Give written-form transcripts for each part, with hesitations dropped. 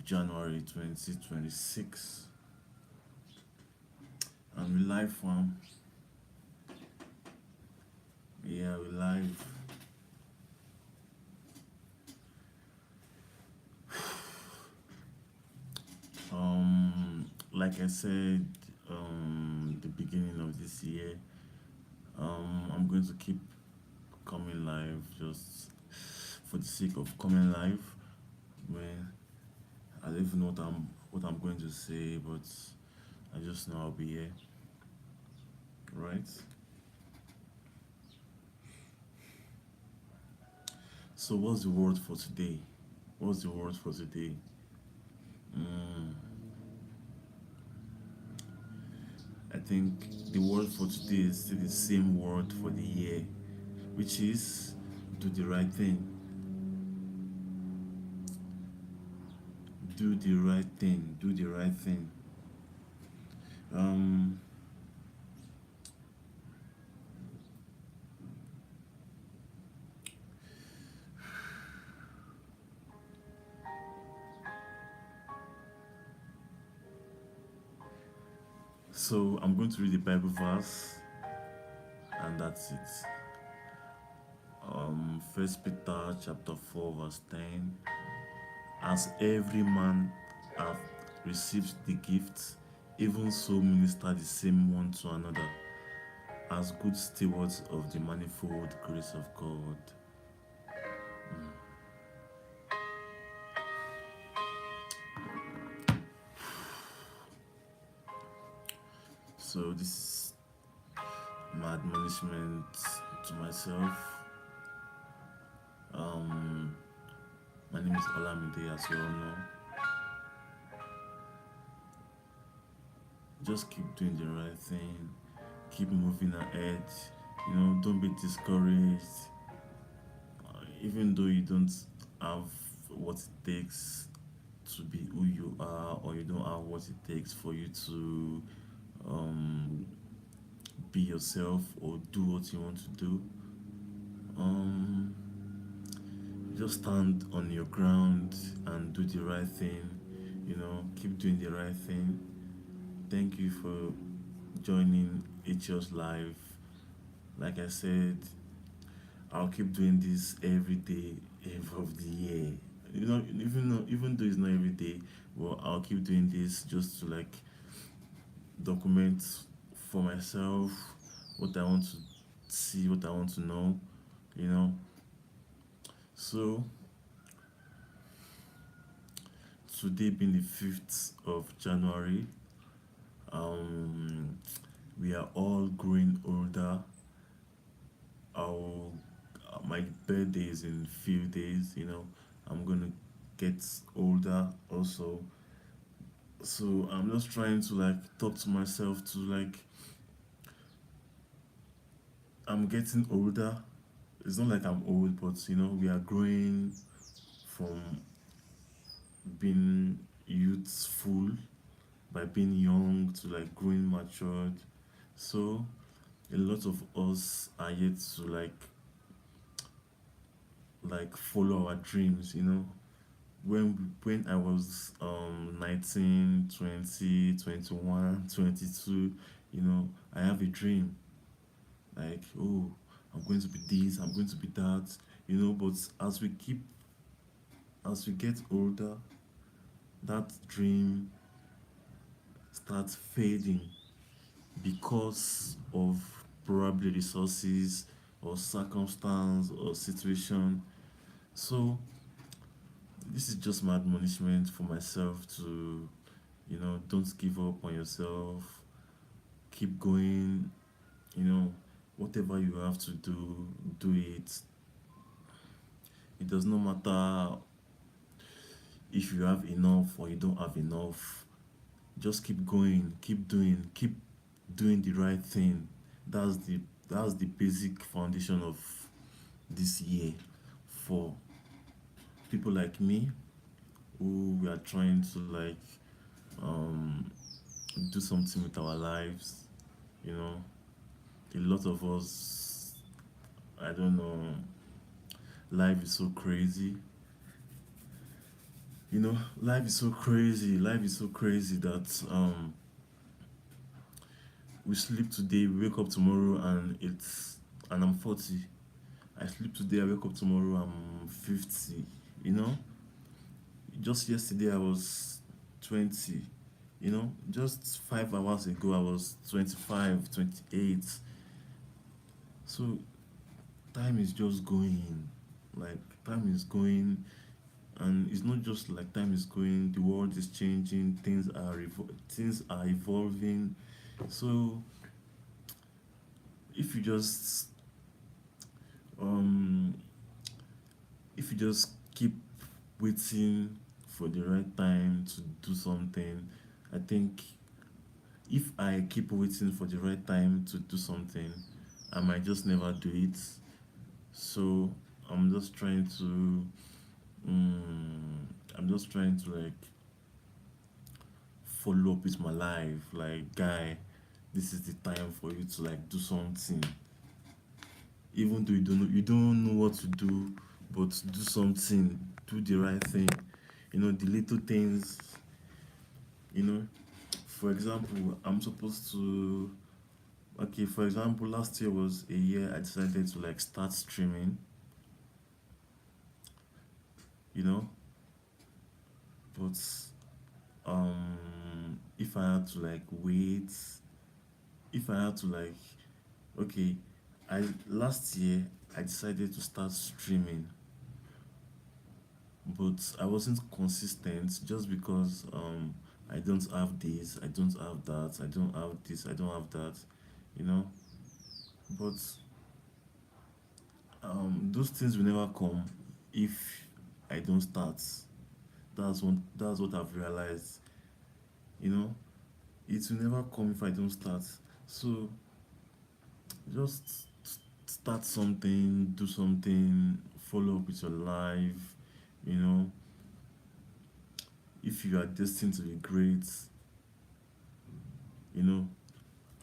January 2026. And we live from, yeah, we live. Like I said, the beginning of this year, I'm going to keep coming live just for the sake of coming live. When I don't even know what I'm going to say, but I just know I'll be here, right? So what's the word for today? What's the word for today? Mm, I think the word for today is still the same word for the year, which is do the right thing. Do the right thing. Do the right thing. Um, so I'm going to read the Bible verse, and that's it. First Peter chapter 4 verse 10. As every man hath received the gift, even so minister the same one to another, as good stewards of the manifold grace of God. So this is my admonishment to myself. Um, my name is Olamide, as you all know. Just keep doing the right thing. Keep moving ahead. Don't be discouraged. Even though you don't have what it takes to be who you are, or you don't have what it takes for you to um, be yourself or do what you want to do. Um, just stand on your ground and do the right thing. Keep doing the right thing. Thank you for joining HOS Live. Like I said, I'll keep doing this every day of the year. Even though it's not every day, well, I'll keep doing this just to like document for myself what I want to see, what I want to know. You know. So today being the 5th of January, um, we are all growing older. Our my birthday is in few days. I'm gonna get older also. So I'm just trying to like talk to myself to like I'm getting older. It's not like I'm old, but we are growing from being youthful by being young to like growing matured. So a lot of us are yet to like follow our dreams. When I was 19, 20, 21, 22, I have a dream like, oh, I'm going to be this, I'm going to be that, but as we get older, that dream starts fading because of probably resources or circumstance or situation. So this is just my admonishment for myself to, don't give up on yourself. Keep going. Whatever you have to do it. It does not matter if you have enough or you don't have enough. Just keep going, keep doing the right thing. That's the basic foundation of this year for people like me who we are trying to like um do something with our lives. you know a lot of us, I don't know, life is so crazy. Life is so crazy. Life is so crazy that we sleep today, we wake up tomorrow, and I'm 40. I sleep today, I wake up tomorrow, I'm 50. You know, just yesterday I was 20. Just 5 hours ago I was 25, 28. So time is just going. Like time is going, and it's not just like time is going. The world is changing. Things are evolving. So if you just um if you just keep waiting for the right time to do something, I think if I keep waiting for the right time to do something, I might just never do it. So I'm just trying to I'm just trying to like follow up with my life. Like, guy, this is the time for you to like do something. Even though you don't know what to do, but do something, do the right thing. The little things, you know. For example, I'm supposed to okay, for example, last year was a year I decided to like start streaming, you know, but if I had to like wait, if I had to like okay, I last year I decided to start streaming, but I wasn't consistent just because I don't have this, I don't have that, I don't have this, I don't have that, you know. But those things will never come if I don't start. That's what I've realized. You know, it will never come if I don't start. So just start something, do something, follow up with your life. You know, if you are destined to be great, you know,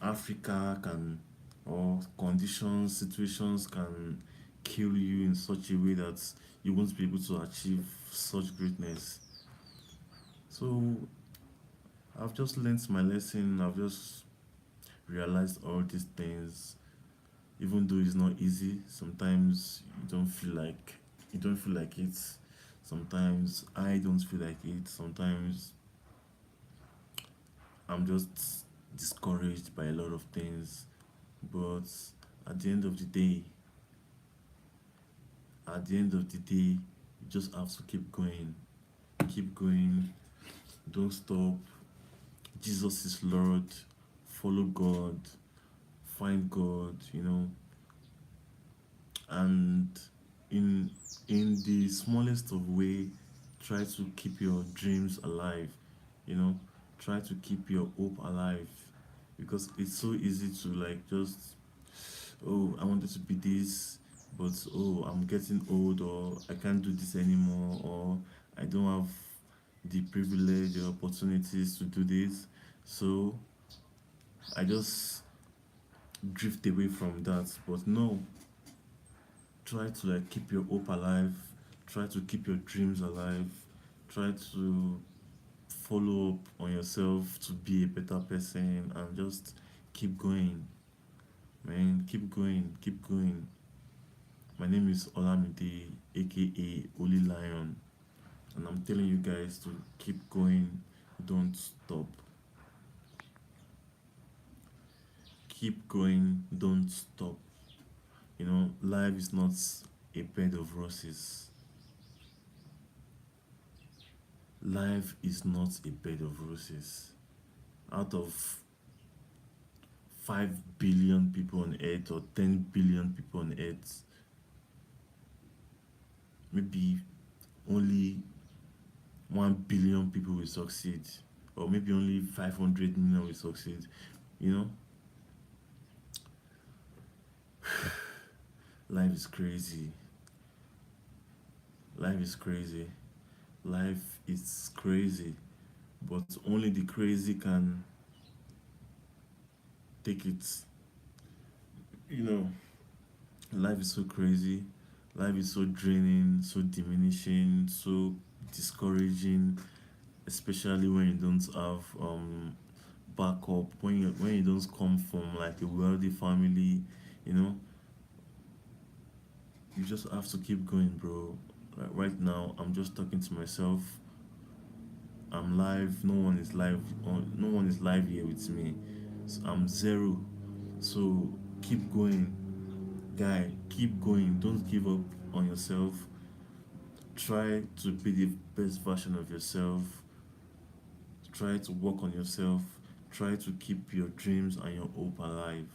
Africa can, or conditions, situations can kill you in such a way that you won't be able to achieve such greatness. So I've just learned my lesson. I've just realized all these things. Even though it's not easy, sometimes you don't feel like it. Sometimes I don't feel like it. Sometimes I'm just discouraged by a lot of things. But at the end of the day, at the end of the day, you just have to keep going. Keep going. Don't stop. Jesus is Lord. Follow God. Find God. And in the smallest of way, try to keep your dreams alive. You know, try to keep your hope alive, because it's so easy to like just, oh, I wanted to be this, but oh, I'm getting old, or I can't do this anymore, or I don't have the privilege or opportunities to do this. So I just drift away from that. But no, try to like keep your hope alive, try to keep your dreams alive, try to follow up on yourself to be a better person, and just keep going, man. Keep going, keep going. My name is Olamide, aka Holy Lion, and I'm telling you guys to keep going. Don't stop. Keep going, don't stop. Life is not a bed of roses. Life is not a bed of roses. Out of 5 billion people on earth, or 10 billion people on earth, maybe only 1 billion people will succeed, or maybe only 500 million will succeed. You know, life is crazy. Life is crazy. Life is crazy, but only the crazy can take it. You know, life is so crazy. Life is so draining, so diminishing, so discouraging, especially when you don't have backup, when you don't come from like a wealthy family, you know. You just have to keep going, bro. Like right now, I'm just talking to myself. I'm live. No one is live here with me. So I'm zero. So keep going, guy. Keep going. Don't give up on yourself. Try to be the best version of yourself. Try to work on yourself. Try to keep your dreams and your hope alive.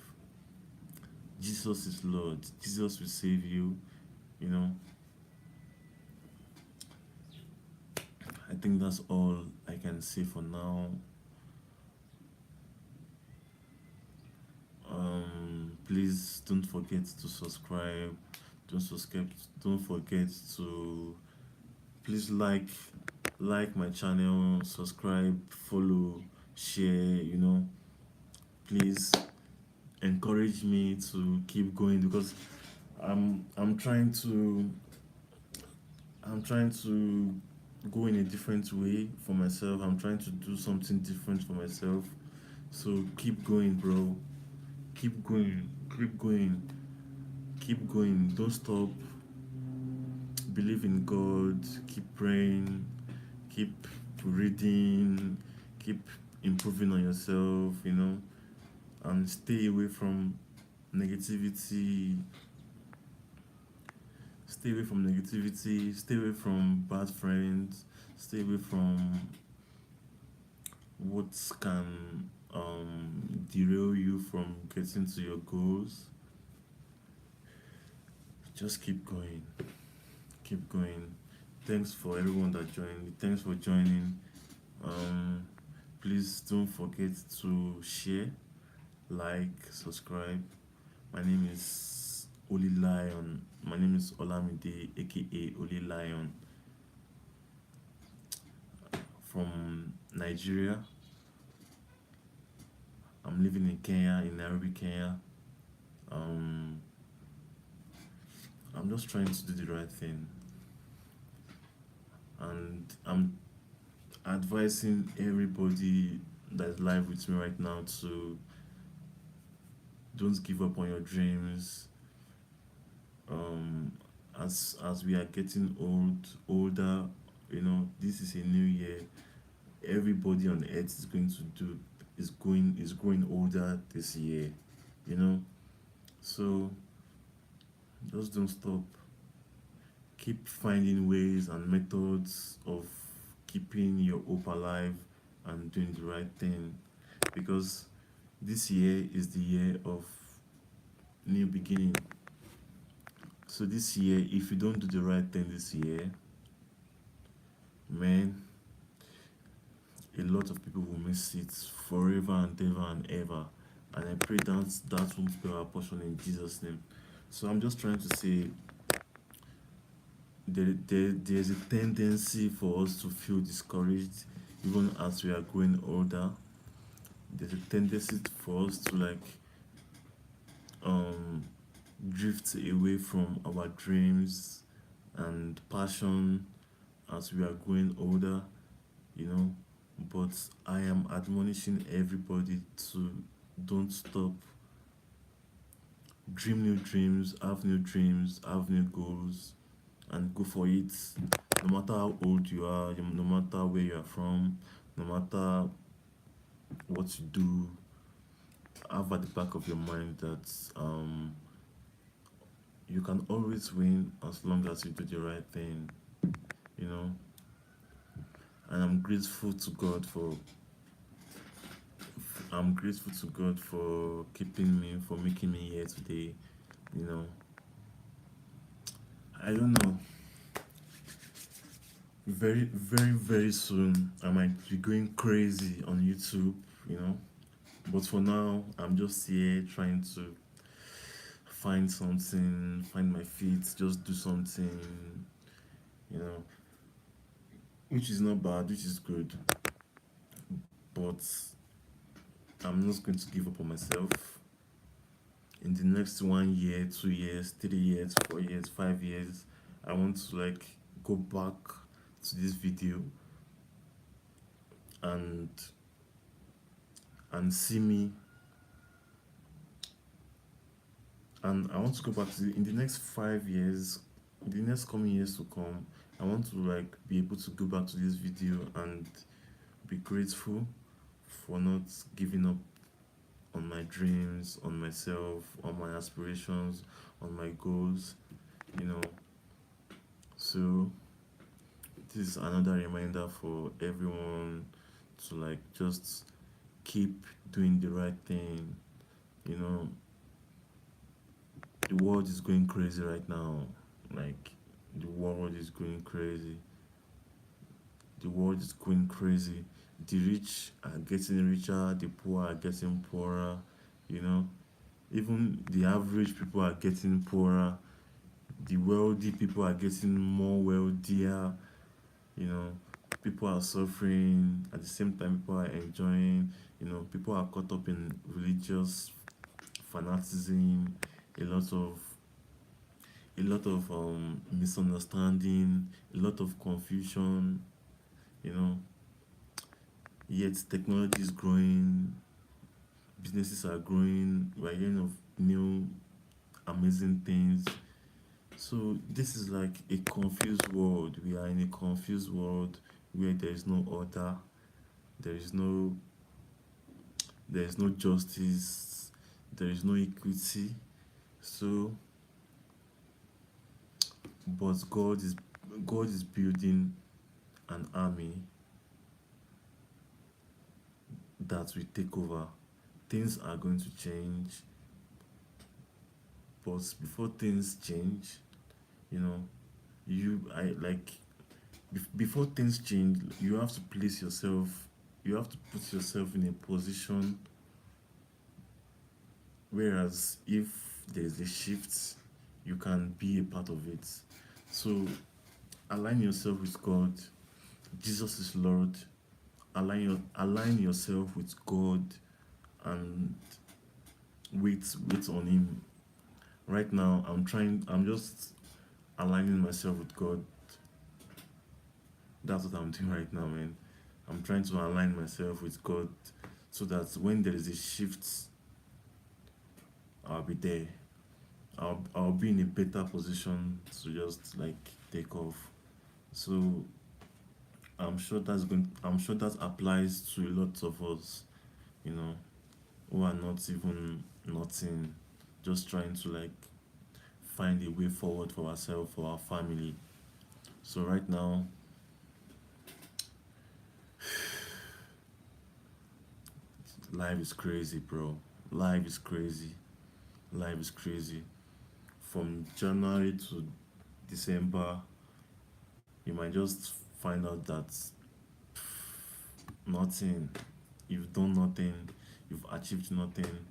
Jesus is Lord. Jesus will save you. You know, I think that's all I can say for now. Please don't forget to subscribe. Don't subscribe. Don't forget to please like my channel, subscribe, follow, share. You know, please encourage me to keep going because I'm trying to go in a different way for myself. I'm trying to do something different for myself. So keep going, bro. Keep going. Keep going. Keep going. Don't stop. Believe in God. Keep praying. Keep reading. Keep improving on yourself, you know, and stay away from negativity. Stay away from negativity. Stay away from bad friends. Stay away from what can derail you from getting to your goals. Just keep going. Keep going. Thanks for everyone that joined. Thanks for joining. Um, Please don't forget to share, like, subscribe. My name is Oli Lion. My name is Olamide, aka Oli Lion, from Nigeria. I'm living in Kenya, in Nairobi, Kenya. Um, I'm just trying to do the right thing, and I'm advising everybody that's live with me right now to don't give up on your dreams. Um, as we are getting older, you know, this is a new year. Everybody on earth is going to do is growing older this year, you know. So just don't stop. Keep finding ways and methods of keeping your hope alive and doing the right thing, because this year is the year of new beginning. So this year, if you don't do the right thing this year, man, a lot of people will miss it forever and ever and ever. And I pray that won't be our portion in Jesus' name. So I'm just trying to say there's a tendency for us to feel discouraged even as we are growing older. There's a tendency for us to like um drift away from our dreams and passion as we are growing older, you know. But I am admonishing everybody to don't stop. Dream new dreams, have new goals, and go for it. No matter how old you are, no matter where you are from, no matter what you do, have at the back of your mind that you can always win as long as you do the right thing, you know. And I'm grateful to God for keeping me, for making me here today, you know. I don't know. Very soon I might be going crazy on YouTube, you know. But for now, I'm just here trying to find something, find my feet, just do something, you know, which is not bad, which is good. But I'm not going to give up on myself. In the next 1 year, 2 years, 3 years, 4 years, 5 years, I want to like go back to this video and see me, and I want to go back to in the next 5 years, in the next coming years to come. I want to like be able to go back to this video and be grateful for not giving up on my dreams, on myself, on my aspirations, on my goals, you know. So this is another reminder for everyone to like just keep doing the right thing. You know, the world is going crazy right now. Like the world is going crazy. The world is going crazy. The rich are getting richer, the poor are getting poorer, you know. Even the average people are getting poorer. The wealthy people are getting more wealthier, you know. People are suffering at the same time people are enjoying, you know. People are caught up in religious fanaticism, a lot of misunderstanding, a lot of confusion, you know. Yet technology is growing, businesses are growing, we're hearing of new amazing things. So this is like a confused world. We are in a confused world where there is no order, there is no justice, there is no equity. So but God is building an army that will take over. Things are going to change, but before things change, you know, you I like before things change, you have to place yourself, you have to put yourself in a position, whereas if there's a shift, you can be a part of it. So align yourself with God. Jesus is Lord. Align yourself with God and wait on Him. Right now, I'm just aligning myself with God. That's what I'm doing right now, man. I'm trying to align myself with God so that when there is a shift, I'll be there. I'll be in a better position to just like take off. So I'm sure that applies to a lot of us, you know, who are not even nothing, just trying to like find a way forward for ourselves, for our family. So right now, life is crazy, bro. Life is crazy. Life is crazy. From January to December, you might just find out that nothing, you've done nothing, you've achieved nothing.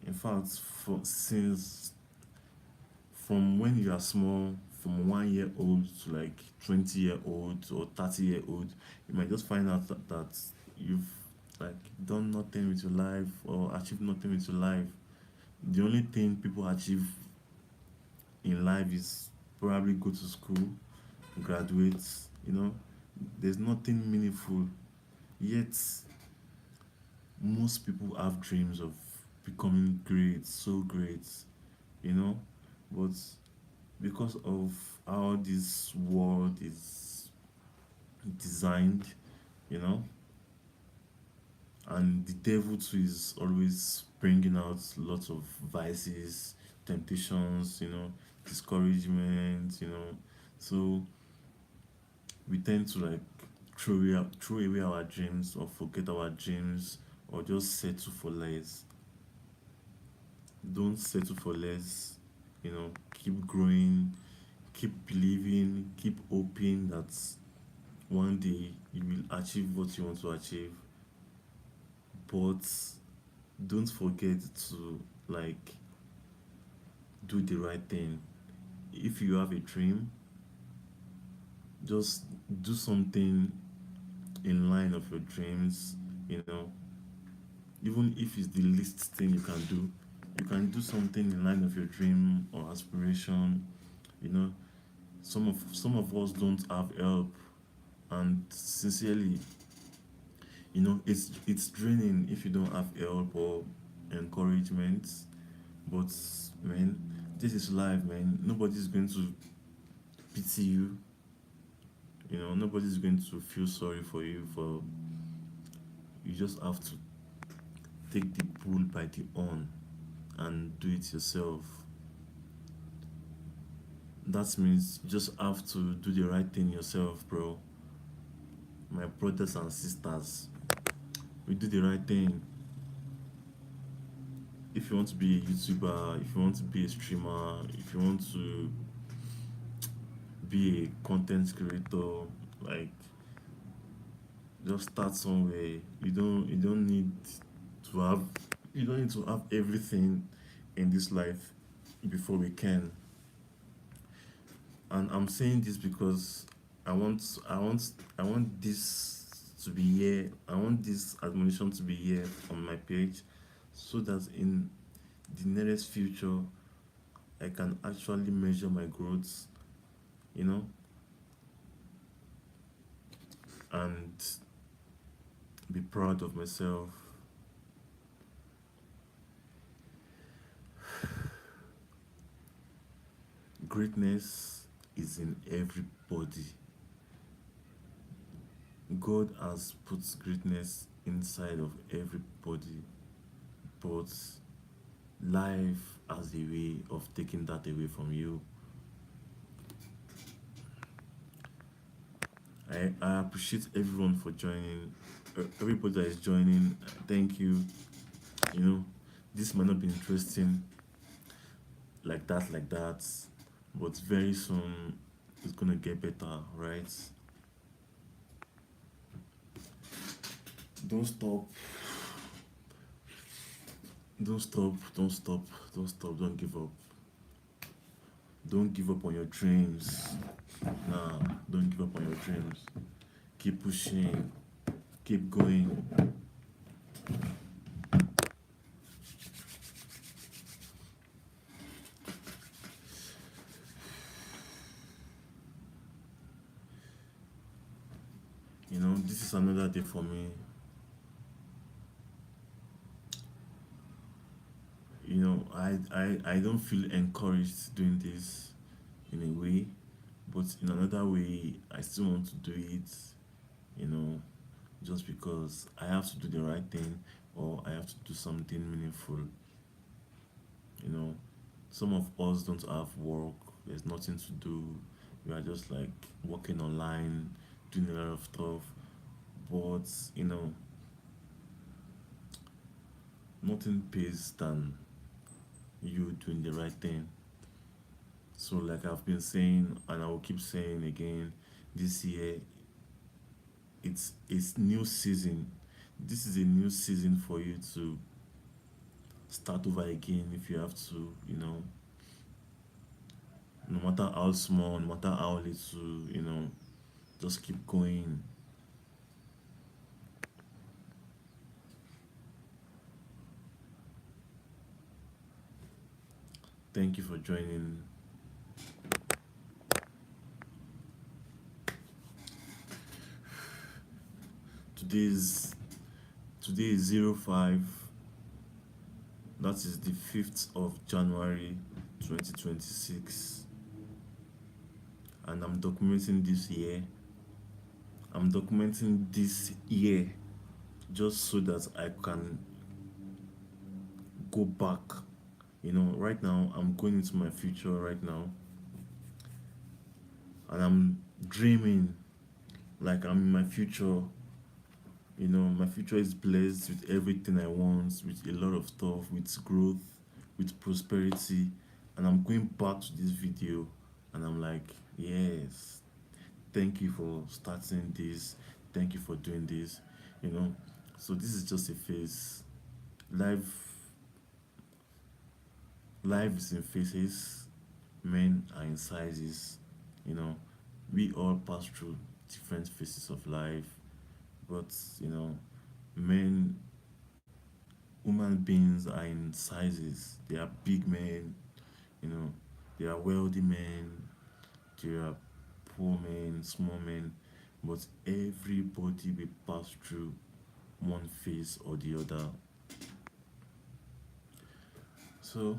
In fact, since from when you are small, from 1 year old to like 20-year old or 30-year old, you might just find out that you've like done nothing with your life or achieved nothing with your life. The only thing people achieve in life is probably go to school, graduate, you know. There's nothing meaningful. Yet most people have dreams of becoming great, so great, you know. But because of how this world is designed, you know, and the devil too is always bringing out lots of vices, temptations, you know, discouragement, you know. So we tend to like throw away our dreams or forget our dreams or just settle for less. Don't settle for less, you know. Keep growing, keep believing, keep hoping that one day you will achieve what you want to achieve. But don't forget to like do the right thing. If you have a dream, just do something in line of your dreams, you know. Even if it's the least thing you can do something in line of your dream or aspiration, you know. Some of us don't have help, and sincerely, it's draining if you don't have help or encouragement. But man, this is life, man. Nobody's going to pity you. Nobody's going to feel sorry for you. For You just have to take the bull by the horn and do it yourself. That means you just have to do the right thing yourself, bro. My brothers and sisters, we do the right thing. If you want to be a YouTuber, if you want to be a streamer, if you want to be a content creator, like, just start somewhere. You don't need to have everything in this life before we can. And I'm saying this because I want this to be here. I want this admonition to be here on my page, so that in the nearest future I can actually measure my growth, you know, and be proud of myself. Greatness is in everybody. God has put greatness inside of everybody, but life has a way of taking that away from you. I appreciate everyone for joining. Everybody that is joining, thank you. You know, this might not be interesting like that, but very soon it's gonna get better, right? Don't stop, don't stop, don't stop, don't stop, don't give up. Don't give up on your dreams. Nah, don't give up on your dreams. Keep pushing, keep going. This is another day for me. I don't feel encouraged doing this in a way, but in another way, I still want to do it, you know, just because I have to do the right thing, or I have to do something meaningful. You know, some of us don't have work, there's nothing to do. We are just like working online, doing a lot of stuff, but nothing pays than you doing the right thing. So, like I've been saying, and I will keep saying again, this year it's new season. This is a new season for you to start over again if you have to. No matter how small, no matter how little, just keep going. Thank you for joining. Today's Today is 05. That is the 5th of January 2026, and I'm documenting this year. I'm documenting this year just so that I can go back. Right now I'm going into my future right now, and I'm dreaming like I'm in my future. My future is blessed with everything I want, with a lot of stuff, with growth, with prosperity. And I'm going back to this video and I'm like, yes, thank you for starting this. Thank you for doing this. You know, so this is just a phase. Life, life is in phases. Men are in sizes. You know, we all pass through different phases of life, but men human beings are in sizes. They are big men, you know, they are wealthy men, there are poor men, small men, but everybody will pass through one phase or the other. So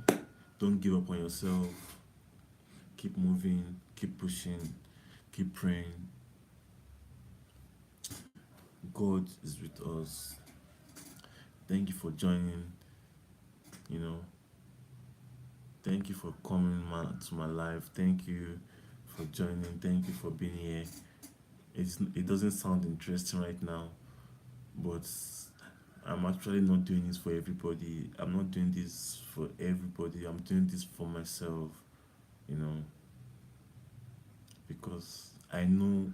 don't give up on yourself. Keep moving, keep pushing, keep praying. God is with us. Thank you for joining. You know, thank you for coming to my life. Thank you for joining. Thank you for being here. It doesn't sound interesting right now, but I'm actually not doing this for everybody. I'm not doing this for everybody. I'm doing this for myself, you know, because I know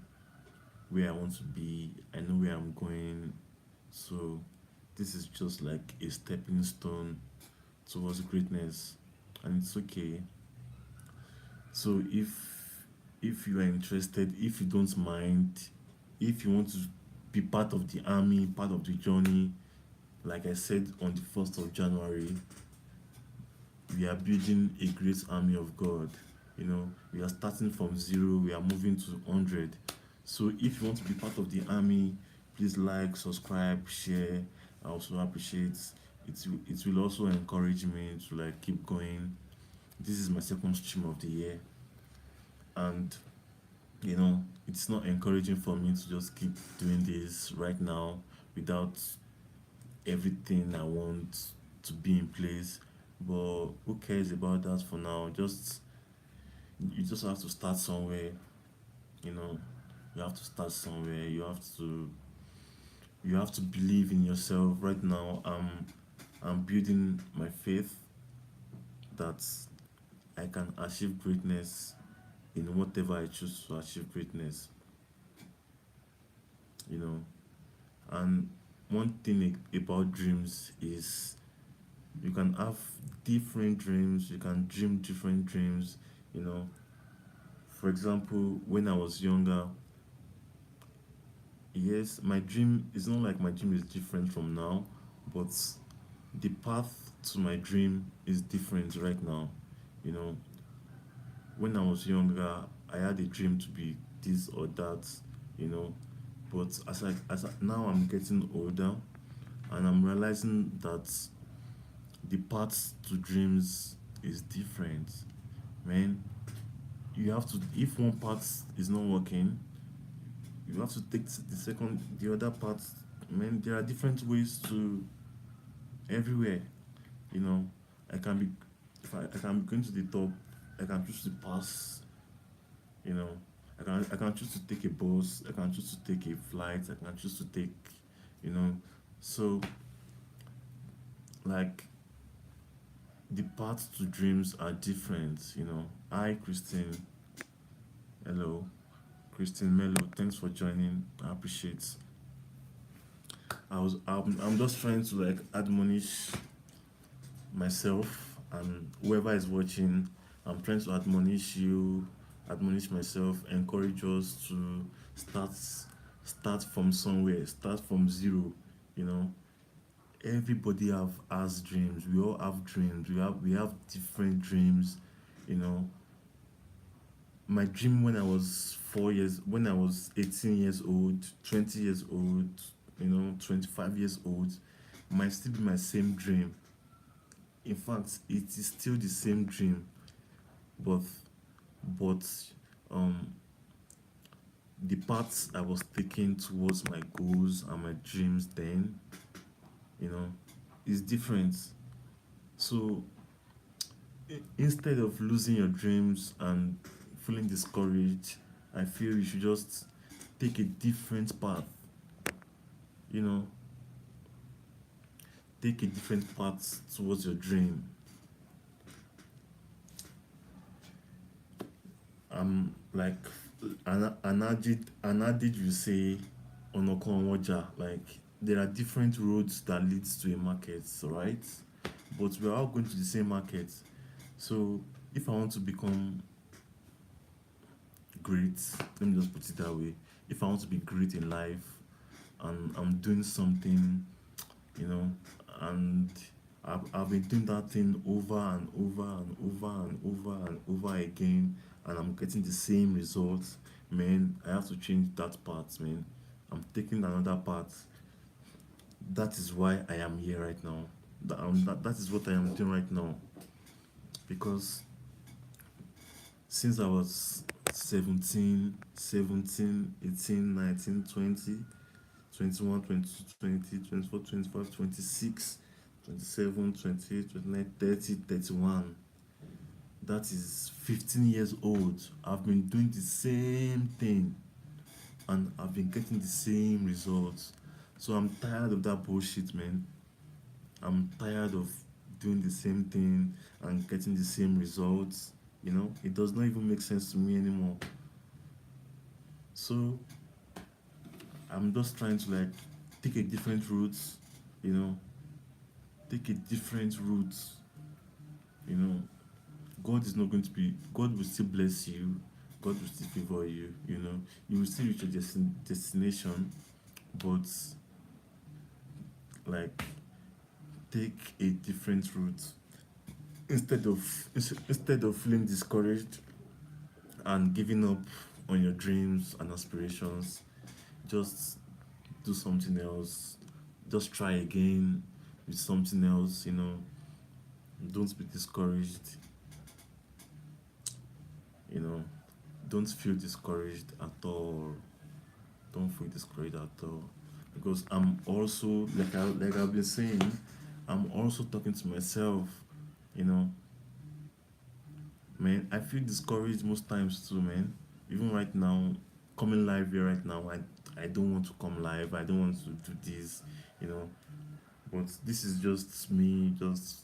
where I want to be, I know where I'm going. So, this is just like a stepping stone towards greatness, and it's okay. So, if you are interested, if you don't mind, if you want to be part of the army, part of the journey, like I said on the 1st of January, we are building a great army of God. You know, we are starting from zero, we are moving to 100. So if you want to be part of the army, please like, subscribe, share. I also appreciate it. It will also encourage me to like keep going. This is my second stream of the year, and you know, it's not encouraging for me to just keep doing this right now without everything I want to be in place. But who cares about that for now? Just you just have to start somewhere, you know. You have to start somewhere. You have to believe in yourself. Right now I'm building my faith that I can achieve greatness in whatever I choose to achieve greatness, you know. And one thing about dreams is you can have different dreams, you can dream different dreams, you know. For example, when I was younger, yes, my dream is not like my dream is different from now, but the path to my dream is different right now. You know, when I was younger, I had a dream to be this or that, you know. But now I'm getting older, and I'm realizing that the path to dreams is different. Man, you have to, if one path is not working, you have to take the other part. Man, there are different ways to everywhere, you know. I can be, I can be going to the top, I can choose to pass, you know. I can choose to take a bus, I can choose to take a flight, I can choose to take, you know. So like the paths to dreams are different, you know. Hi Christine, hello. Christine Mello, thanks for joining. I appreciate. I'm just trying to like admonish myself and whoever is watching. I'm trying to admonish you, admonish myself, encourage us to start start from somewhere, start from zero, you know. Everybody has dreams. We all have dreams. We have different dreams, you know. My dream when I was 4 years, when I was 18 years old, 20 years old, you know, 25 years old, might still be my same dream. In fact, it is still the same dream, but but um the paths I was taking towards my goals and my dreams then, you know, is different. So instead of losing your dreams and feeling discouraged, I feel you should just take a different path, you know, take a different path towards your dream. Like an adage you say on Okonwaja, like there are different roads that leads to a market, right? But we're all going to the same market. So if I want to become great, let me just put it that way. If I want to be great in life and I'm doing something, you know, and I've been doing that thing over and over and over and over and over again, and I'm getting the same results. Man, I have to change that part, man. I'm taking another path. That is why I am here right now. That is what I am doing right now. Because since I was 17, 18, 19, 20, 21, 22, 20, 24, 25, 26, 27, 28, 29, 30, 31. That is 15 years old. I've been doing the same thing and I've been getting the same results. So I'm tired of that bullshit, man. I'm tired of doing the same thing and getting the same results. It does not even make sense to me anymore. So I'm just trying to like take a different route, you know, take a different route, you know. God will still bless you, God will still favor you, you will still reach your destination, but like take a different route instead of feeling discouraged and giving up on your dreams and aspirations. Just do something else. Just try again with something else. Don't be discouraged. you know don't feel discouraged at all. Don't feel discouraged at all, because I'm also, like I've been saying, I'm also talking to myself. you know Man, I feel discouraged most times too, man. Even right now, coming live here right now, I don't want to come live. I don't want to do this, you know. But this is just me, just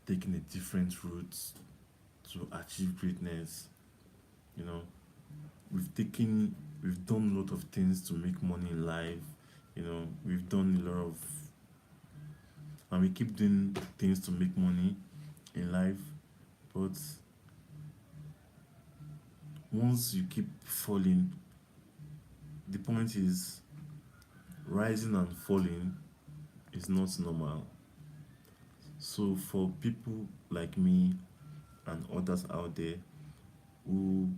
taking a different route to achieve greatness. You know, we've done a lot of things to make money in life. We've done a lot of, and we keep doing things to make money in life. But once you keep falling, the point is, rising and falling is not normal. So for people like me and others out there who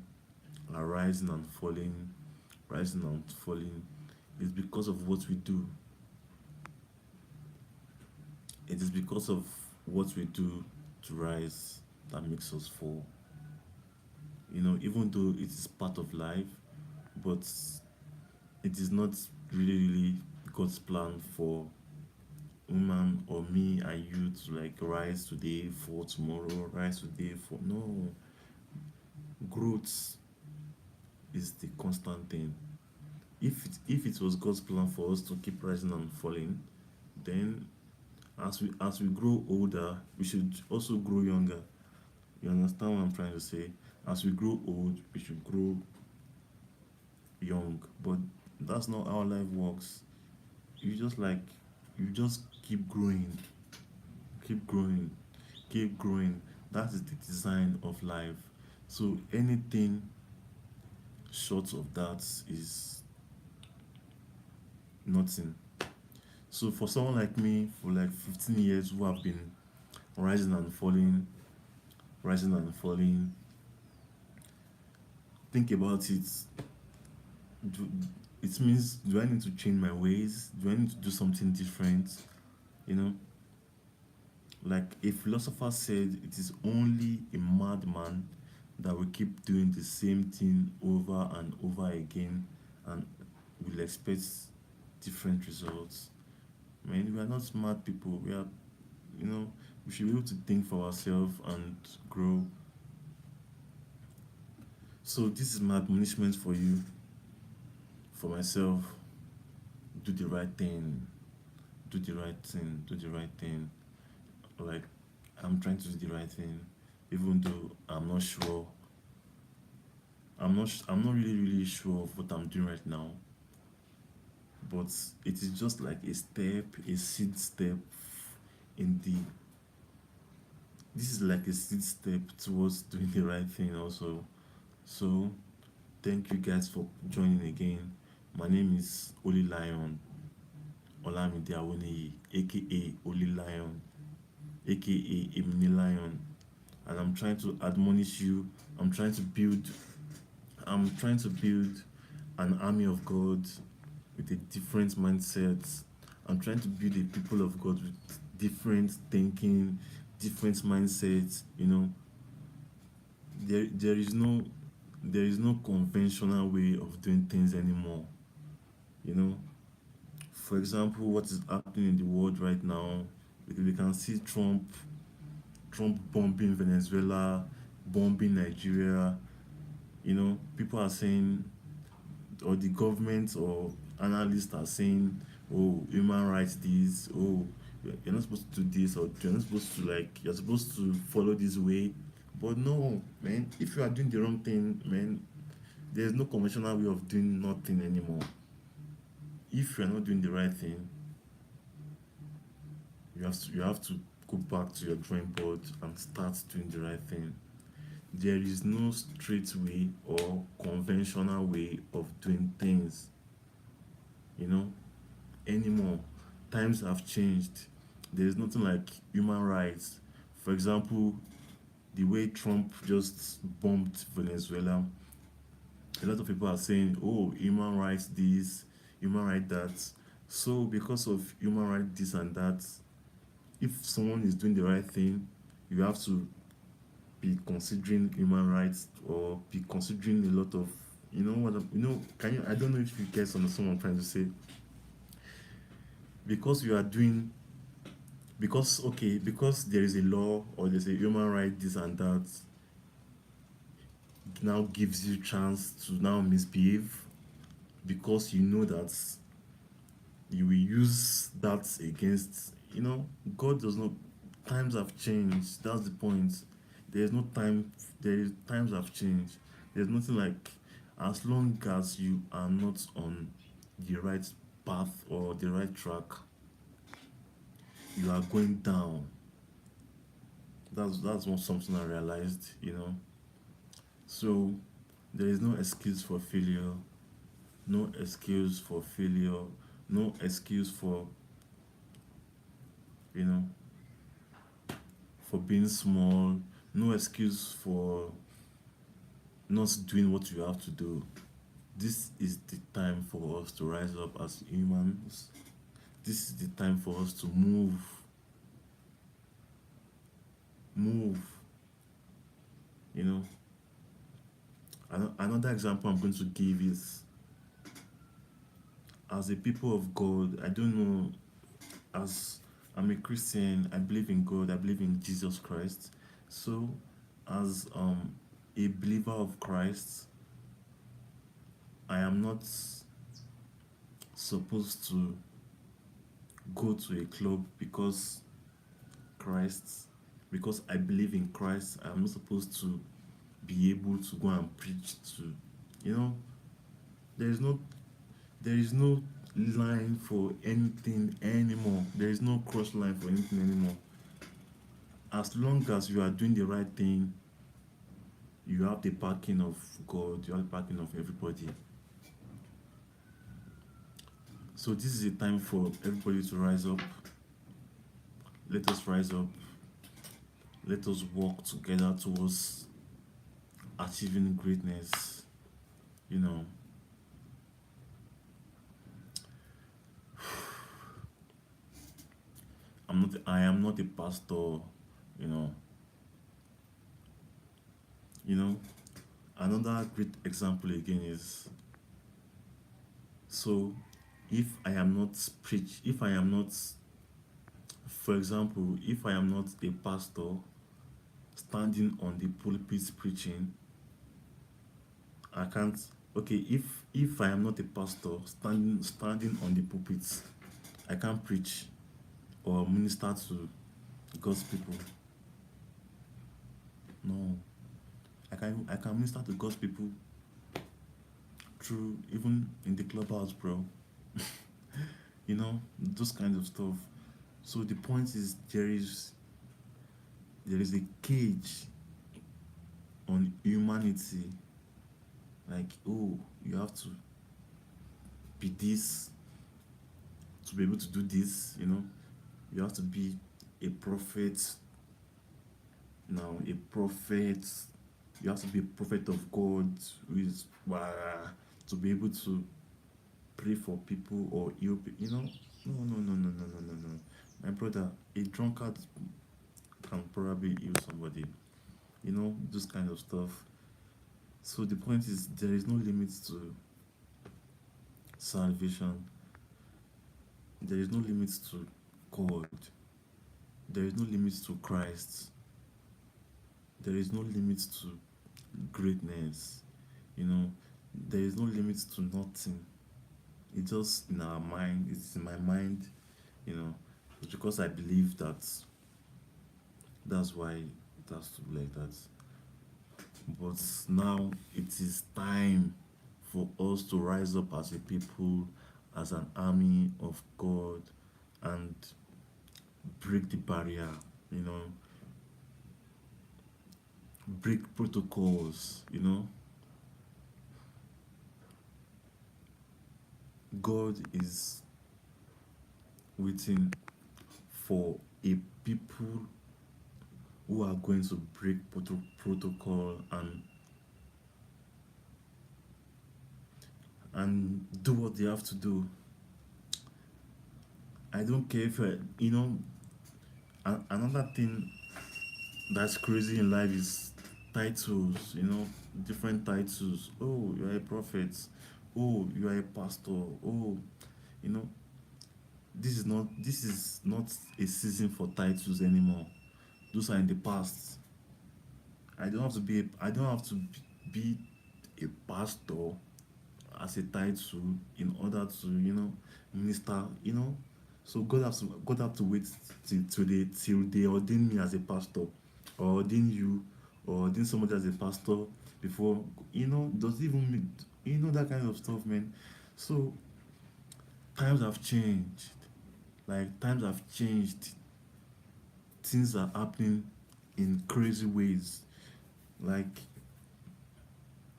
are rising and falling, is because of what we do. It is because of what we do to rise that makes us fall. Even though it is part of life, but it is not really God's plan for woman or me and you to like rise today for tomorrow, rise today for no. Growth is the constant thing. If it was God's plan for us to keep rising and falling, then as we grow older, we should also grow younger. You understand what I'm trying to say? As we grow old, we should grow young. But that's not how life works. You just keep growing, keep growing, keep growing. That is the design of life. So anything short of that is nothing. So for someone like me, for like 15 years, who have been rising and falling, rising and falling, think about it. Do, it means, do I need to change my ways? Do I need to do something different? You know, like a philosopher said, it is only a madman that will keep doing the same thing over and over again and will expect different results. Man, we are not smart people. We should be able to think for ourselves and grow. So this is my admonishment for you, for myself. Do the right thing. Do the right thing. Do the right thing. Like, I'm trying to do the right thing, even though I'm not sure. I'm not really sure of what I'm doing right now. But it is just like a step, a seed step in the. This is like a seed step towards doing the right thing also. So, thank you guys for joining again. My name is Oli Lion, Olamide Awoniyi, aka Oli Lion. aka a mini lion, and I'm trying to admonish you. I'm trying to build I'm trying to build an army of God with a different mindset. I'm trying to build a people of God with different thinking, different mindsets. There is no conventional way of doing things anymore. You know, for example, what is happening in the world right now, we can see Trump bombing Venezuela, bombing Nigeria. People are saying, or the government or analysts are saying, oh, human rights this, oh, you're not supposed to do this, or you're not supposed to, like, you're supposed to follow this way. But no, man, if you are doing the wrong thing, man, there's no conventional way of doing nothing anymore. If you're not doing the right thing, you have to go back to your drawing board and start doing the right thing. There is no straight way or conventional way of doing things, you know, anymore. Times have changed. There is nothing like human rights. For example, the way Trump just bombed Venezuela, a lot of people are saying, oh, human rights this, human rights that. So, because of human rights this and that, if someone is doing the right thing, you have to be considering human rights, or be considering a lot of, can you, I don't know if you guys understand what I'm trying to say. Because you are doing, because, okay, because there is a law or there's a human right, this and that, now gives you chance to now misbehave, because you know that you will use that against, God does not. Times have changed, that's the point. There's no time. Times have changed. There's nothing like, as long as you are not on the right path or the right track, you are going down. That's one something I realized. So there is no excuse for failure, no excuse for failure, no excuse you know for being small, no excuse for not doing what you have to do. This is the time for us to rise up as humans. This is the time for us to move. You know, another example I'm going to give is, as a people of God, I don't know, as I'm a Christian, I believe in God, I believe in Jesus Christ. So, as a believer of Christ, I am not supposed to go to a club Christ, because I believe in Christ. I'm not supposed to be able to go and preach to, you know, there is no there is no line for anything anymore. There is no cross line for anything anymore. As long as you are doing the right thing, you have the backing of God, you have the backing of everybody. So this is a time for everybody to rise up. Let us rise up. Let us work together towards achieving greatness. You know, I am not a pastor, you know. You know, another great example again is, so if I am not, for example, if I am not a pastor standing on the pulpit preaching, I can't. Okay, if I am not a pastor standing on the pulpit, I can't preach or minister to God's people. No, I can minister to God's people through, even in the clubhouse, bro. Those kinds of stuff. So the point is, there is a cage on humanity. Like, oh, you have to be this to be able to do this. You have to be a prophet. Now, a prophet, you have to be a prophet of God who is to be able to pray for people or you know. No, no, no, no, no, no, no, no. My brother, a drunkard can probably heal somebody. You know, this kind of stuff. So the point is, there is no limit to salvation. There is no limit to God. There is no limit to Christ. There is no limit to greatness. You know, there is no limit to nothing. It's just in our mind. It's in my mind. You know, it's because I believe that. That's why it has to be like that. But now it is time for us to rise up as a people, as an army of God, and break the barrier, you know, break protocols, you know. God is waiting for a people who are going to break protocol and do what they have to do. I don't care if you know. Another thing that's crazy in life is titles. You know, different titles. Oh, you are a prophet. Oh, you are a pastor. Oh, you know, this is not a season for titles anymore. Those are in the past. I don't have to be a pastor as a title in order to, you know, minister, you know. So God have to wait till they ordain me as a pastor, or ordain you, or ordain somebody as a pastor before, you know, does it even you know, that kind of stuff, man. So times have changed. Like, times have changed. Things are happening in crazy ways. Like,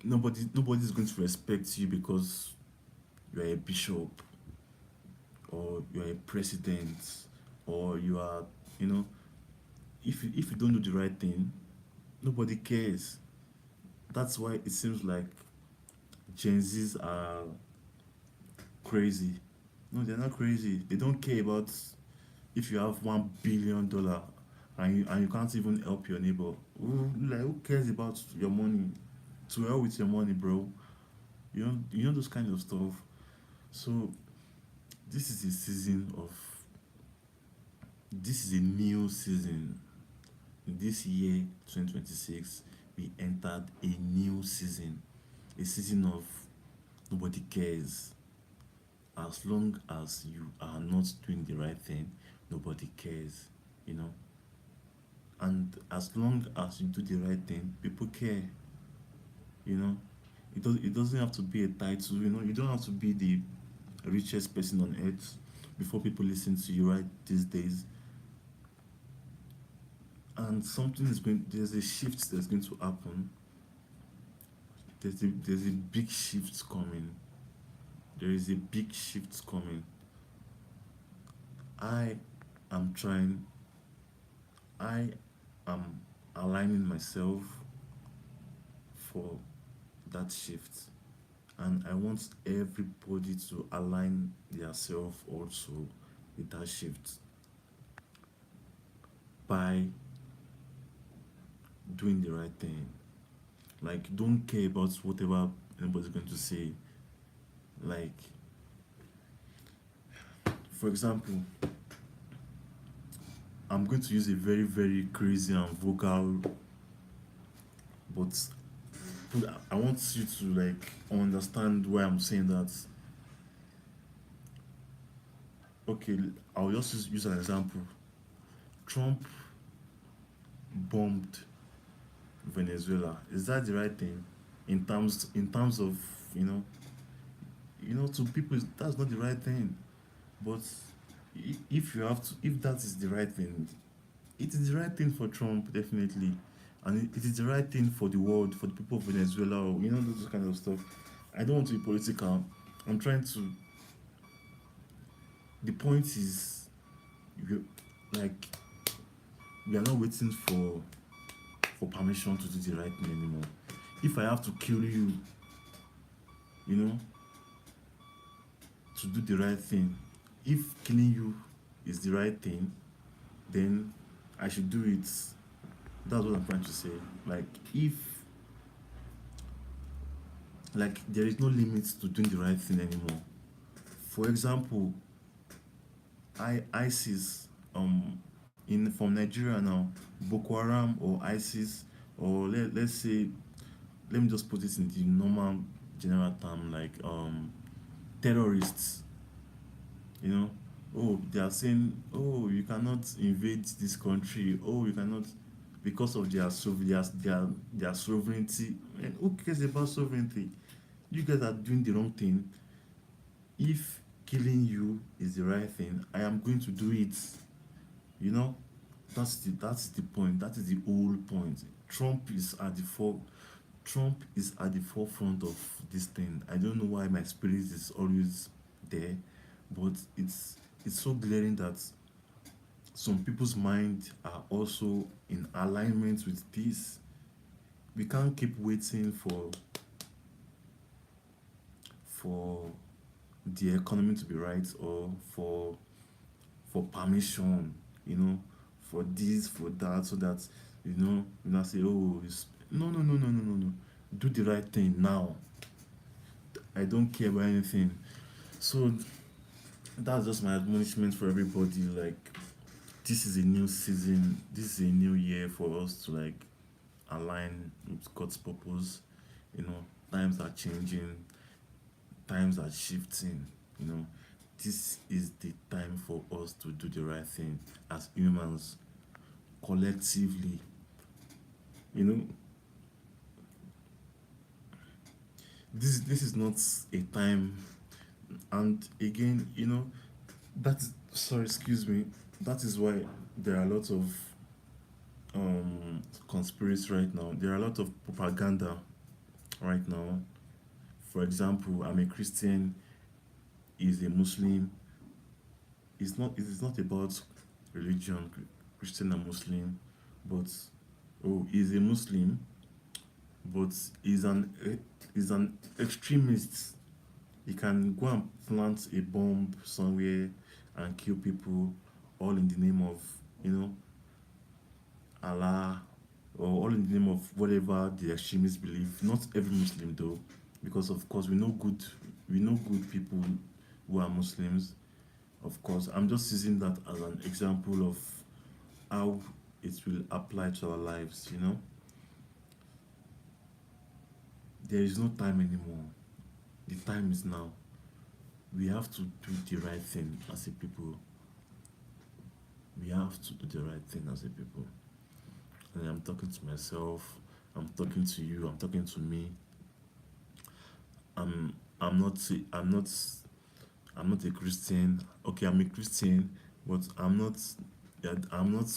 nobody's going to respect you because you are a bishop, or you are a president, or you are, you know, if you don't do the right thing, nobody cares. That's why it seems like Gen Z's are crazy. No, they're not crazy. They don't care about if you have $1 billion and you can't even help your neighbor. Who cares about your money? To hell with your money, bro. You know those kind of stuff. So this is a season of this is a new season. This year, 2026, we entered a new season. A season of nobody cares. As long as you are not doing the right thing, nobody cares, you know. And as long as you do the right thing, people care, you know. It doesn't have to be a title, you know. You don't have to be the richest person on earth before people listen to you right these days. And there's a shift that's going to happen. There's a big shift coming. There is a big shift coming. I am trying, I am aligning myself for that shift. And I want everybody to align themselves also with that shift by doing the right thing. Like, don't care about whatever anybody's going to say. Like, for example, I'm going to use a very, very crazy and vulgar, but I want you to like understand why I'm saying that. Okay, I'll just use an example. Trump bombed Venezuela. Is that the right thing? In terms of, you know, to people that's not the right thing. But if you have to, if that is the right thing, it is the right thing for Trump, definitely, and it is the right thing for the world, for the people of Venezuela, or, you know, those kind of stuff. I don't want to be political. I'm trying to. The point is, you, like, we are not waiting for permission to do the right thing anymore. If I have to kill you, you know, to do the right thing, if killing you is the right thing, then I should do it. That's what I'm trying to say. Like if like there is no limit to doing the right thing anymore. For example, ISIS in from Nigeria now, Boko Haram or ISIS, or let's say, let me just put this in the normal general term, like terrorists, you know. Oh, they are saying, oh, you cannot invade this country, oh, you cannot, because of their sovereignty. And who cares about sovereignty? You guys are doing the wrong thing. If killing you is the right thing, I am going to do it. You know, that's the point. That is the whole point. Trump is at the fore. Trump is at the forefront of this thing. I don't know why my spirit is always there, but it's so glaring that some people's mind are also in alignment with this. We can't keep waiting for the economy to be right, or for permission, you know, for this, for that, so that you not say, oh, no, no, no, no, no, no, no. Do the right thing now. I don't care about anything. So that's just my admonishment for everybody. Like, this is a new season. This is a new year for us to like align with God's purpose. You know, times are changing, times are shifting. You know, this is the time for us to do the right thing as humans, collectively. You know, this is not a time. And again, that's sorry, excuse me. That is why there are a lot of conspiracy right now. There are a lot of propaganda right now. For example, I'm a Christian, is a Muslim. It is not about religion, Christian and Muslim, but oh, he's a Muslim, but he's an extremist. He can go and plant a bomb somewhere and kill people, all in the name of, you know, Allah, or all in the name of whatever the extremists believe. Not every Muslim though, because of course we know good people who are Muslims. Of course, I'm just using that as an example of how it will apply to our lives. There is no time anymore. The time is now. We have to do the right thing as a people. We have to do the right thing as a people. And I'm talking to myself, I'm talking to you, I'm talking to me. I'm not I'm not I'm not a Christian. Okay, I'm a Christian, but I'm not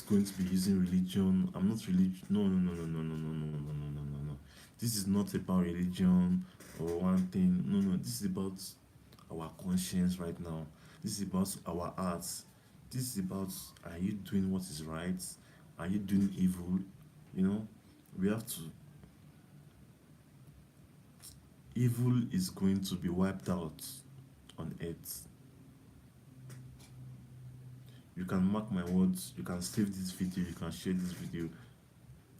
going to be using religion. I'm not religion. No, no, no, no, no, no, no, no, no, no, no, no, no. This is not about religion or one thing. No, no. This is about our conscience right now. This is about our hearts. This is about, are you doing what is right? Are you doing evil? You know, we have to. Evil is going to be wiped out on earth. You can mark my words, you can save this video, you can share this video,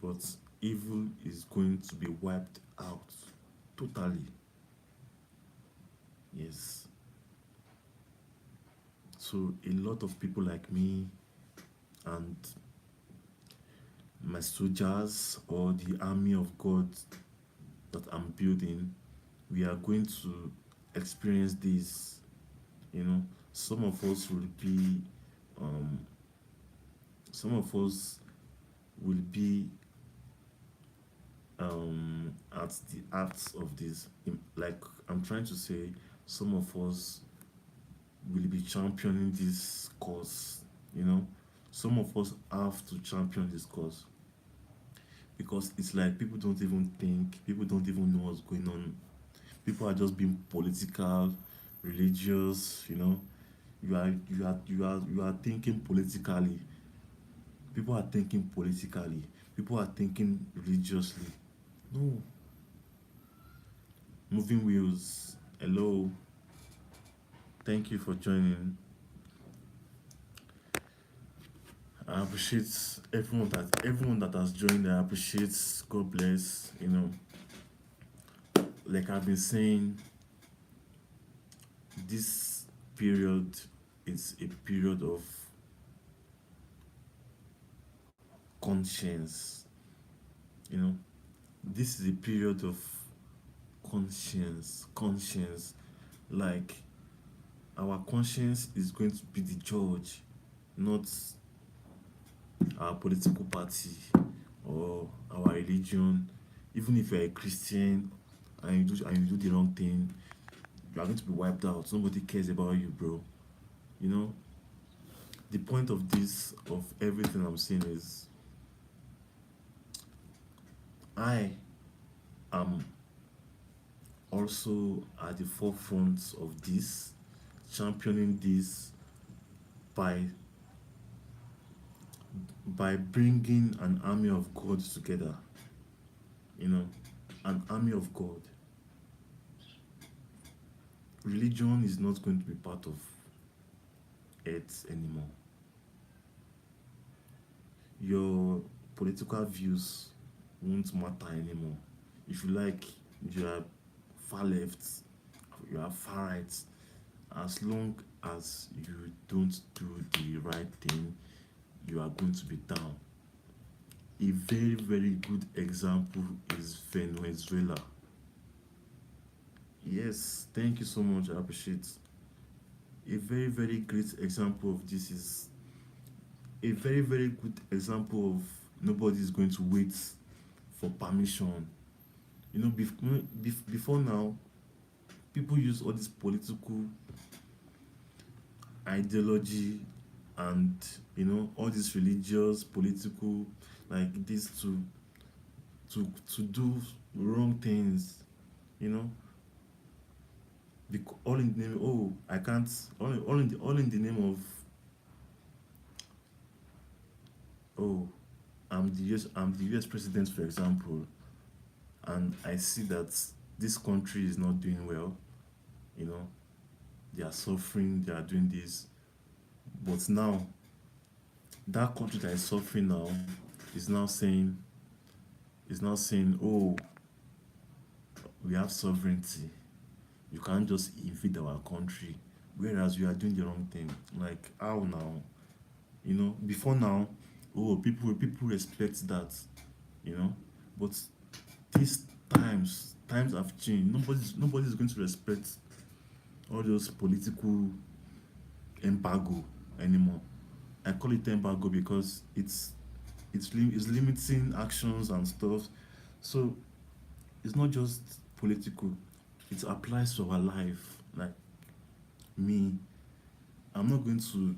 but evil is going to be wiped out totally. Yes. So a lot of people like me and my soldiers, or the army of God that I'm building, we are going to experience this. Some of us will be um some of us will be at the acts of this. Like, I'm trying to say, some of us will be championing this cause. Some of us have to champion this cause, because it's like people don't even think, people don't even know what's going on. People are just being political, religious. You are thinking politically. People are thinking politically. People are thinking religiously. No. Moving wheels. Hello. Thank you for joining. I appreciate everyone that has joined. I appreciate. God bless. Like I've been saying, this period is a period of conscience. You know, this is a period of conscience. Like our conscience is going to be the judge, not our political party or our religion. Even if you're a Christian and you do the wrong thing, you are going to be wiped out. Nobody cares about you, bro. You know, the point of this, of everything I'm saying, is I am also at the forefront of this, championing this by bringing an army of God together. You know, an army of God. Religion is not going to be part of it anymore. Your political views won't matter anymore. If you like, you are far left, you are far right, as long as you don't do the right thing, you are going to be down. A very, very good example is Venezuela. Yes, thank you so much. I appreciate. A very, very great example of this is a very, very good example of nobody is going to wait for permission. Before now, people use all this political ideology and all these religious, political, like this, to do wrong things. You know, all in the name. Oh, I can't. All in the name of, oh, I'm the US president, for example, and I see that this country is not doing well. You know, they are suffering. They are doing this, but now that country that is suffering now is now saying oh, we have sovereignty. You can't just invade our country, whereas you are doing the wrong thing. Like, how now? Before now, oh, people respect that. You know, but these times have changed. Nobody's going to respect all those political embargo anymore. I call it embargo because it's limiting actions and stuff. So it's not just political; it applies to our life. Like me, I'm not going to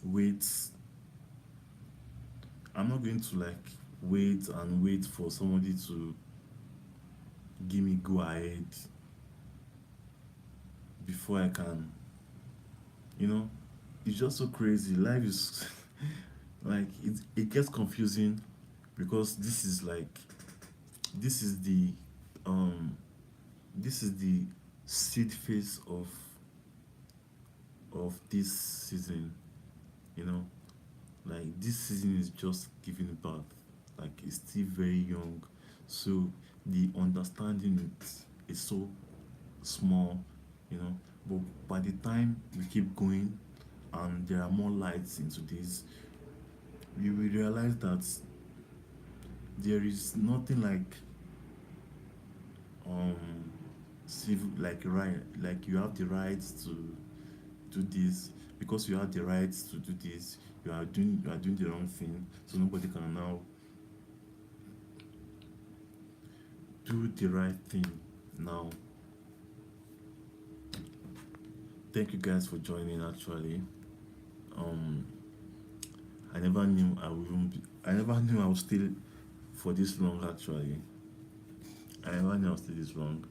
wait. I'm not going to like wait and wait for somebody to give me go ahead before I can. You know, it's just so crazy. Life is like it gets confusing because this is the um this is the seed phase of this season. You know, like this season is just giving birth. Like it's still very young, so the understanding is so small. You know, but by the time we keep going and there are more lights into this, we will realize that there is nothing like um civil, like right, like you have the rights to do this. Because you have the rights to do this, you are doing the wrong thing, so nobody can now do the right thing now. Thank you guys for joining. Actually, um I never knew I would stay for this long. Actually, I never knew I would stay this long.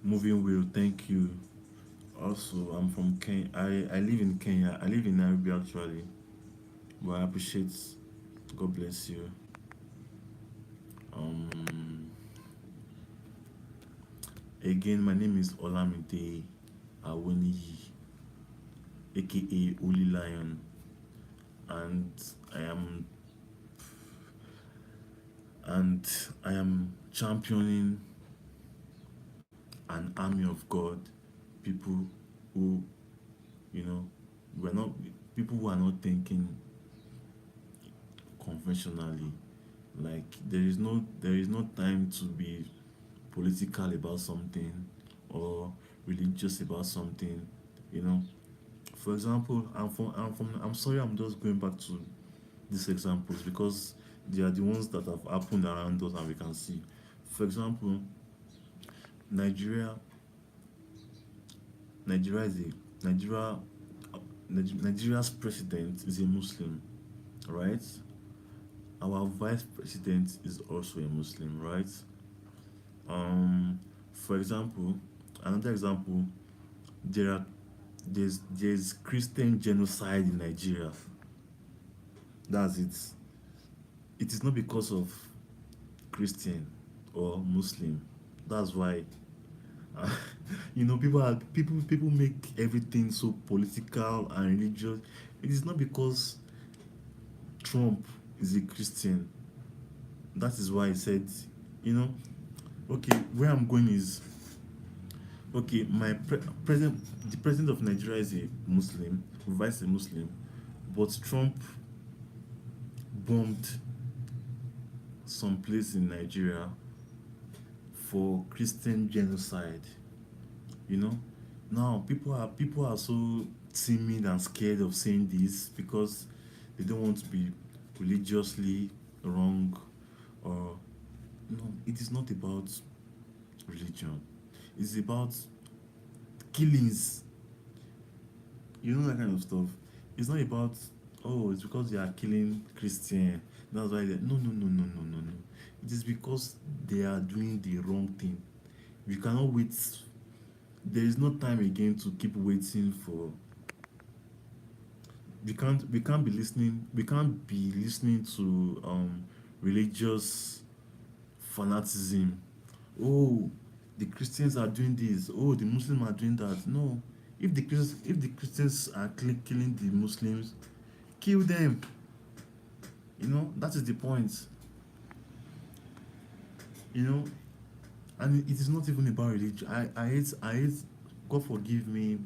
Moving will, thank you. Also, I'm from Kenya. I live in Kenya. I live in Nairobi actually. But I appreciate. God bless you. Um, Again, my name is Olamide Awoniyi, aka Holy Lion, and I am and I am championing an army of God, people who, you know, we're not people who are not thinking conventionally. Like there is no time to be political about something or religious about something. You know, for example, I'm sorry, I'm just going back to these examples because they are the ones that have happened around us and we can see. For example, Nigeria, Nigeria is a Nigeria, Nigeria's president is a Muslim, right? Our vice president is also a Muslim, right? For example, another example, there are there's Christian genocide in Nigeria. That's it. It is not because of Christian or Muslim. That's why people make everything so political and religious. It is not because Trump is a Christian. That is why I said, you know, okay, where I'm going is okay. President, the president of Nigeria is a Muslim, vice a Muslim, but Trump bombed some place in Nigeria for Christian genocide. You know, now people are so timid and scared of saying this because they don't want to be religiously wrong or no. It is not about religion. It's about killings. You know that kind of stuff. It's not about oh, it's because they are killing Christian. That's why they no. It is because they are doing the wrong thing. We cannot wait. There is no time again to keep waiting for. We can't be listening to religious fanaticism. Oh, the Christians are doing this. Oh, the Muslims are doing that. No, if the Christians are killing the Muslims, kill them. That is the point. You know, and it is not even about religion. I hate. God forgive me,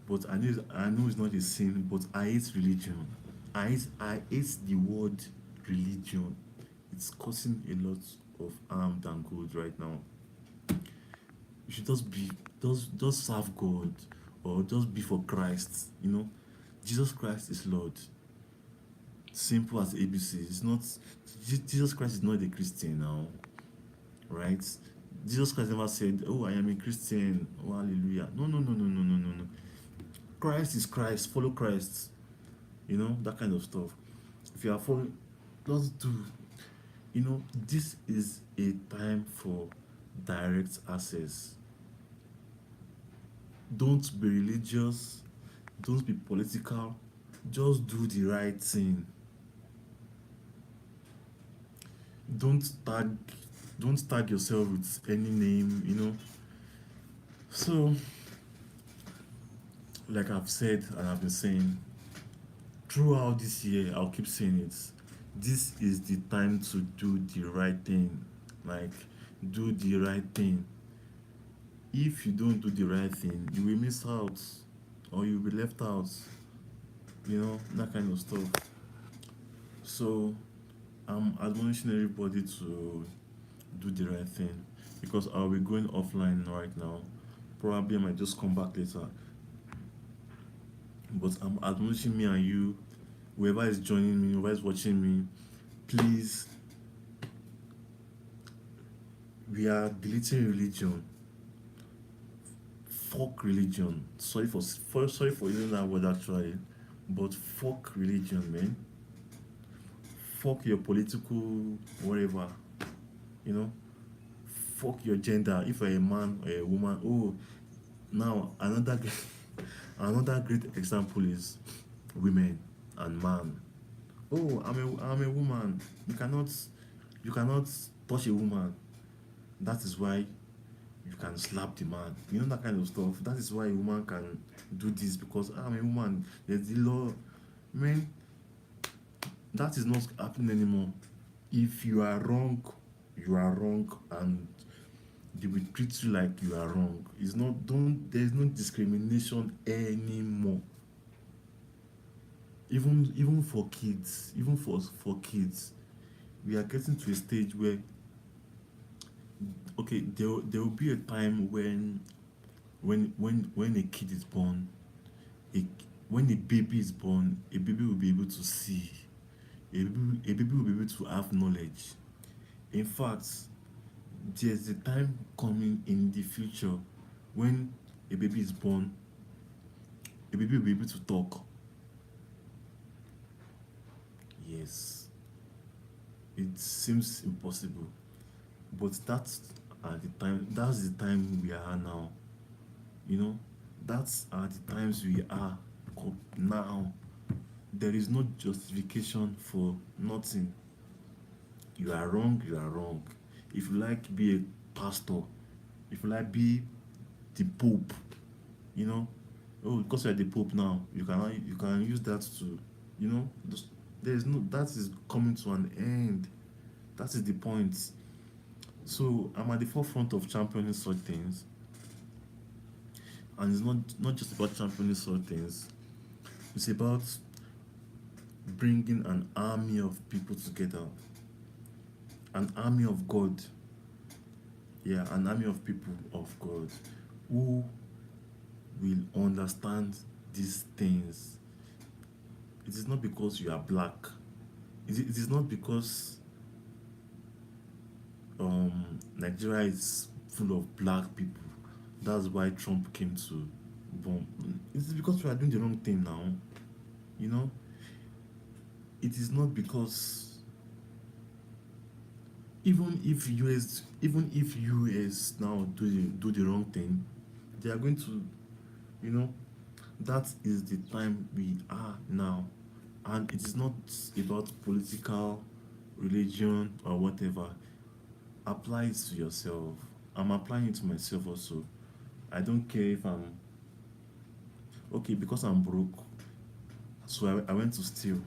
but I know it's not a sin. But I hate religion. I hate the word religion. It's causing a lot of harm than good right now. You should just serve God or just be for Christ. Jesus Christ is Lord. Simple as ABC. It's not. Jesus Christ is not a Christian now, right? Jesus Christ never said, "Oh, I am a Christian." Oh, hallelujah. No, no, no, no, no, no, no, no. Christ is Christ. Follow Christ. That kind of stuff. If you are following, just do. This is a time for direct access. Don't be religious. Don't be political. Just do the right thing. Don't tag don't tag yourself with any name. So, like I've said and I've been saying, throughout this year, I'll keep saying it. This is the time to do the right thing. Like, do the right thing. If you don't do the right thing, you will miss out or you'll be left out. That kind of stuff. So, I'm admonishing everybody to do the right thing because I'll be going offline right now. Probably I might just come back later. But I'm admonishing me and you, whoever is joining me, whoever is watching me, please, we are deleting religion. Fuck religion. Sorry for using that word actually, but fuck religion, man. Fuck your political whatever. You know, fuck your gender. If you're a man or a woman, oh, Now another great example is women and man. Oh, I'm a woman. You cannot touch a woman. That is why you can slap the man. You know that kind of stuff. That is why a woman can do this because I'm a woman. There's the law. Man, that is not happening anymore. If you are wrong, you are wrong, and they will treat you like you are wrong. It's not don't There's no discrimination anymore. Even for kids, even for kids, we are getting to a stage where okay, there will be a time when a kid is born, a, when a baby is born, a baby will be able to see, a baby will be able to have knowledge. In fact, there's a time coming in the future when a baby is born, a baby will be able to talk. Yes, it seems impossible, but that's the time we are now. You know, that's are the times we are now. There is no justification for nothing. You are wrong, you are wrong. If you like be a pastor, if you like be the pope, you know, oh because you are the pope now, you can use that to, you know, there is no that is coming to an end. That is the point. So I'm at the forefront of championing such things, and it's not just about championing such things. It's about bringing an army of people together, an army of God. Yeah, an army of people of God who will understand these things. It is not because you are black. It is not because Nigeria is full of black people. That's why Trump came to bomb. It is because we are doing the wrong thing now. You know, it is not because even if US now do the wrong thing, they are going to, you know, that is the time we are now. And it is not about political, religion, or whatever. Apply it to yourself. I'm applying it to myself also. I don't care if I'm okay because I'm broke. So I went to steal.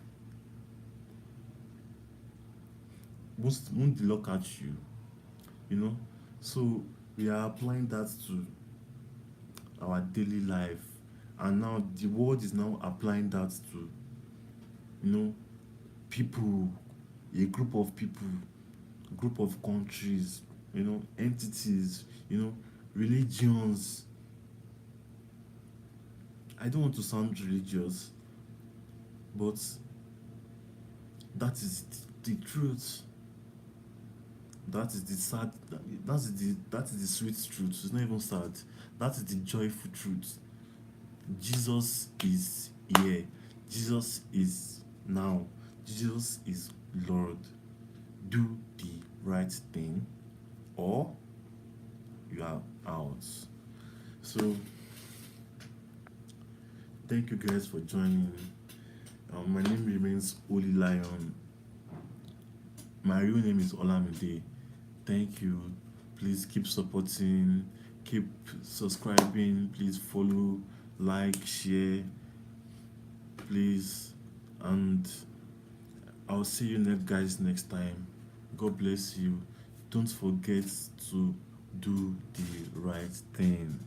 Won't the law catch you? You know? So we are applying that to our daily life. And now the world is now applying that to, you know, people, a group of people, group of countries, you know, entities, you know, religions. I don't want to sound religious, but that is the truth. That is the sad. That is the sweet truth. It's not even sad. That is the joyful truth. Jesus is here. Jesus is now. Jesus is Lord. Do the right thing, or you are out. So thank you guys for joining. My name remains Holy Lion. My real name is Olamide. Thank you. Please keep supporting, keep subscribing. Please follow, like, share, please. And I'll see you next guys next time. God bless you. Don't forget to do the right thing.